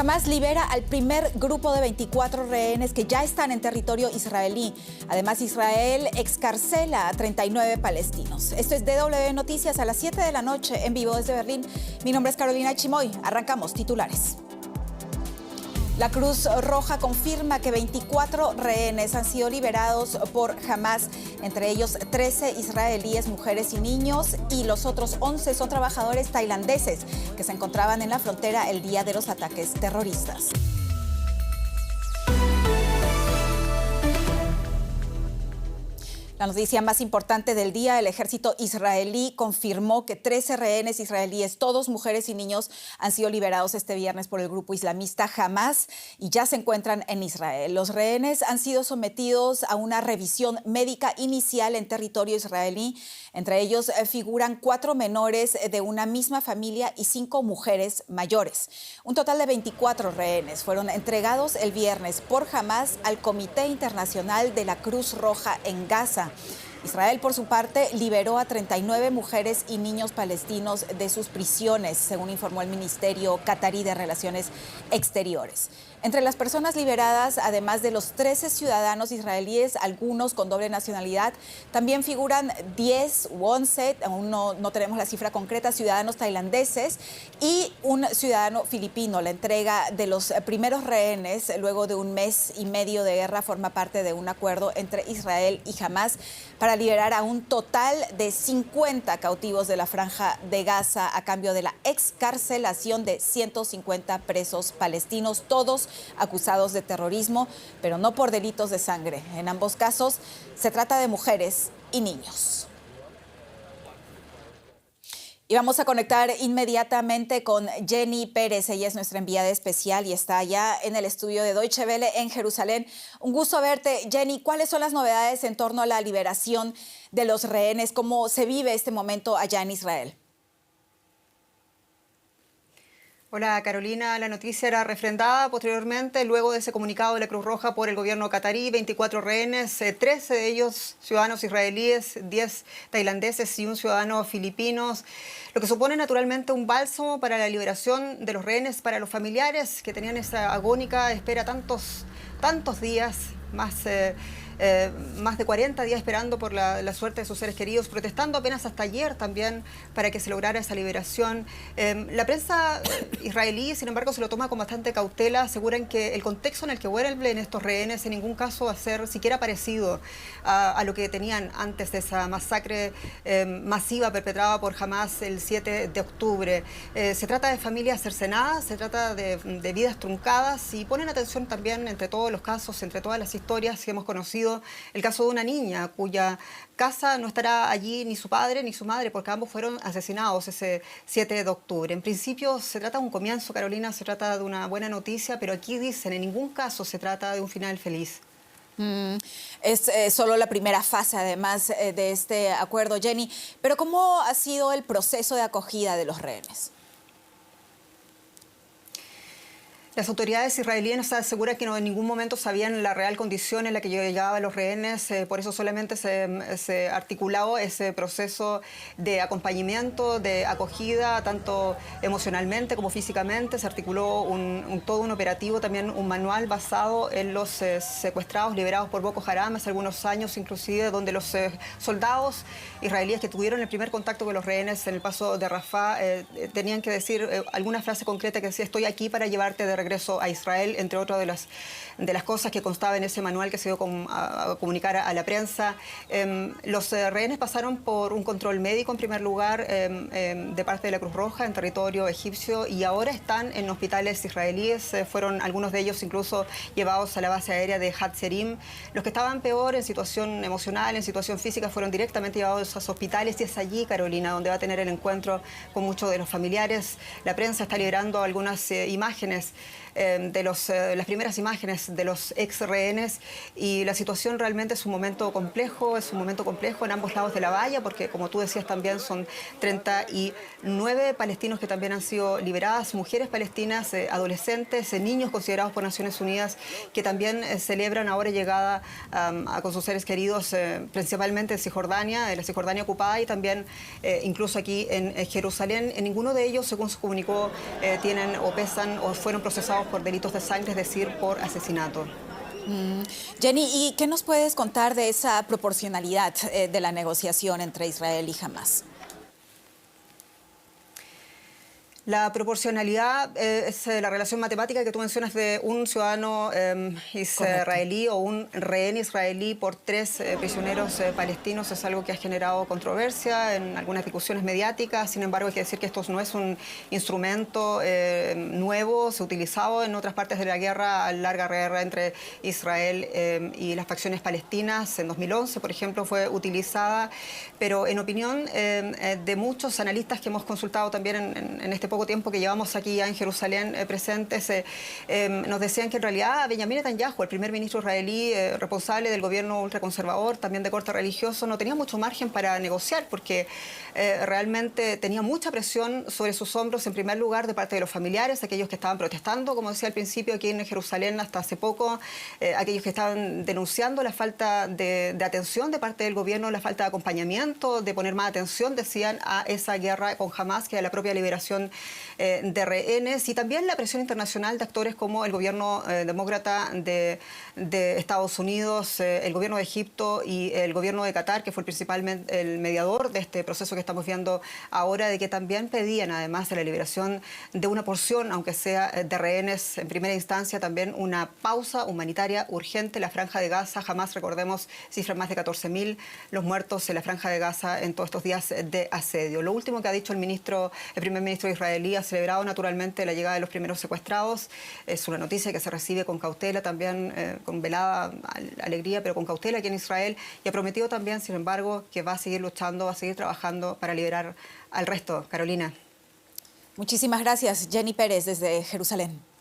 Hamás libera al primer grupo de 24 rehenes que ya están en territorio israelí. Además, Israel excarcela a 39 palestinos. Esto es DW Noticias a las 7 de la noche en vivo desde Berlín. Mi nombre es Carolina Chimoy. Arrancamos titulares. La Cruz Roja confirma que 24 rehenes han sido liberados por Hamás, entre ellos 13 israelíes, mujeres y niños, y los otros 11 son trabajadores tailandeses que se encontraban en la frontera el día de los ataques terroristas. La noticia más importante del día: el ejército israelí confirmó que 13 rehenes israelíes, todos mujeres y niños, han sido liberados este viernes por el grupo islamista Hamás y ya se encuentran en Israel. Los rehenes han sido sometidos a una revisión médica inicial en territorio israelí. Entre ellos figuran 4 menores de una misma familia y 5 mujeres mayores. Un total de 24 rehenes fueron entregados el viernes por Hamás al Comité Internacional de la Cruz Roja en Gaza. Israel, por su parte, liberó a 39 mujeres y niños palestinos de sus prisiones, según informó el Ministerio Catarí de Relaciones Exteriores. Entre las personas liberadas, además de los 13 ciudadanos israelíes, algunos con doble nacionalidad, también figuran 10 u 11, aún no tenemos la cifra concreta, ciudadanos tailandeses y un ciudadano filipino. La entrega de los primeros rehenes, luego de un mes y medio de guerra, forma parte de un acuerdo entre Israel y Hamás para liberar a un total de 50 cautivos de la Franja de Gaza a cambio de la excarcelación de 150 presos palestinos, todos acusados de terrorismo, pero no por delitos de sangre. En ambos casos se trata de mujeres y niños. Y vamos a conectar inmediatamente con Jenny Pérez. Ella es nuestra enviada especial y está allá en el estudio de Deutsche Welle en Jerusalén. Un gusto verte, Jenny. ¿Cuáles son las novedades en torno a la liberación de los rehenes? ¿Cómo se vive este momento allá en Israel? Hola Carolina, la noticia era refrendada posteriormente luego de ese comunicado de la Cruz Roja por el gobierno catarí. 24 rehenes, 13 de ellos ciudadanos israelíes, 10 tailandeses y un ciudadano filipino, lo que supone naturalmente un bálsamo para la liberación de los rehenes, para los familiares que tenían esa agónica espera tantos días, más de 40 días esperando por la suerte de sus seres queridos, protestando apenas hasta ayer también para que se lograra esa liberación. La prensa israelí, sin embargo, se lo toma con bastante cautela. Aseguran que el contexto en el que vuelven estos rehenes en ningún caso va a ser siquiera parecido a lo que tenían antes de esa masacre masiva perpetrada por Hamás el 7 de octubre. Se trata de familias cercenadas, se trata de vidas truncadas, y ponen atención también entre todos los casos, entre todas las historias que hemos conocido, el caso de una niña cuya casa no estará allí ni su padre ni su madre, porque ambos fueron asesinados ese 7 de octubre. En principio se trata de un comienzo, Carolina, se trata de una buena noticia, pero aquí dicen, en ningún caso se trata de un final feliz. Es solo la primera fase, además, de este acuerdo, Jenny. Pero ¿cómo ha sido el proceso de acogida de los rehenes? Las autoridades israelíes aseguran que en ningún momento sabían la real condición en la que llegaban los rehenes, por eso solamente se articuló ese proceso de acompañamiento, de acogida, tanto emocionalmente como físicamente. Se articuló todo un operativo, también un manual basado en los secuestrados liberados por Boko Haram hace algunos años, inclusive, donde los soldados israelíes que tuvieron el primer contacto con los rehenes en el paso de Rafah tenían que decir alguna frase concreta que decía: estoy aquí para llevarte de regreso a Israel, entre otras de las cosas que constaba en ese manual que se dio a comunicar a la prensa. Los rehenes pasaron por un control médico en primer lugar de parte de la Cruz Roja en territorio egipcio, y ahora están en hospitales israelíes. Fueron algunos de ellos incluso llevados a la base aérea de Hatzerim. Los que estaban peor en situación emocional, en situación física, fueron directamente llevados a los hospitales, y es allí, Carolina, donde va a tener el encuentro con muchos de los familiares. La prensa está liberando algunas imágenes las primeras imágenes de los ex rehenes, y la situación realmente es un momento complejo en ambos lados de la valla, porque, como tú decías también, son 39 palestinos que también han sido liberadas, mujeres palestinas, adolescentes, niños considerados por Naciones Unidas, que también celebran ahora llegada con sus seres queridos, principalmente en Cisjordania, la Cisjordania ocupada, y también incluso aquí en Jerusalén. En ninguno de ellos, según se comunicó, tienen o pesan o fueron procesados procesados por delitos de sangre, es decir, por asesinato. Jenny, ¿y qué nos puedes contar de esa proporcionalidad de la negociación entre Israel y Hamás? La proporcionalidad es la relación matemática que tú mencionas de un ciudadano israelí o un rehén israelí por 3 prisioneros palestinos. Es algo que ha generado controversia en algunas discusiones mediáticas. Sin embargo, hay que decir que esto no es un instrumento nuevo. Se ha utilizado en otras partes de la guerra, larga guerra entre Israel y las facciones palestinas. En 2011, por ejemplo, fue utilizada. Pero en opinión de muchos analistas que hemos consultado también en este poco tiempo que llevamos aquí ya en Jerusalén presentes, nos decían que en realidad Benjamín Netanyahu, el primer ministro israelí responsable del gobierno ultraconservador, también de corte religioso, no tenía mucho margen para negociar porque realmente tenía mucha presión sobre sus hombros, en primer lugar, de parte de los familiares, aquellos que estaban protestando, como decía al principio, aquí en Jerusalén hasta hace poco, aquellos que estaban denunciando la falta de atención de parte del gobierno, la falta de acompañamiento, de poner más atención, decían, a esa guerra con Hamás, que a la propia liberación de rehenes, y también la presión internacional de actores como el gobierno demócrata de Estados Unidos, el gobierno de Egipto y el gobierno de Qatar, que fue principalmente el mediador de este proceso que estamos viendo ahora, de que también pedían, además de la liberación de una porción, aunque sea de rehenes en primera instancia, también una pausa humanitaria urgente. La Franja de Gaza, jamás recordemos, cifran más de 14.000 los muertos en la Franja de Gaza en todos estos días de asedio. Lo último que ha dicho el primer ministro israelí, ha celebrado naturalmente la llegada de los primeros secuestrados. Es una noticia que se recibe con cautela, también con velada alegría, pero con cautela aquí en Israel, y ha prometido también, sin embargo, que va a seguir luchando, va a seguir trabajando para liberar al resto. Carolina. Muchísimas gracias, Jenny Pérez, desde Jerusalén.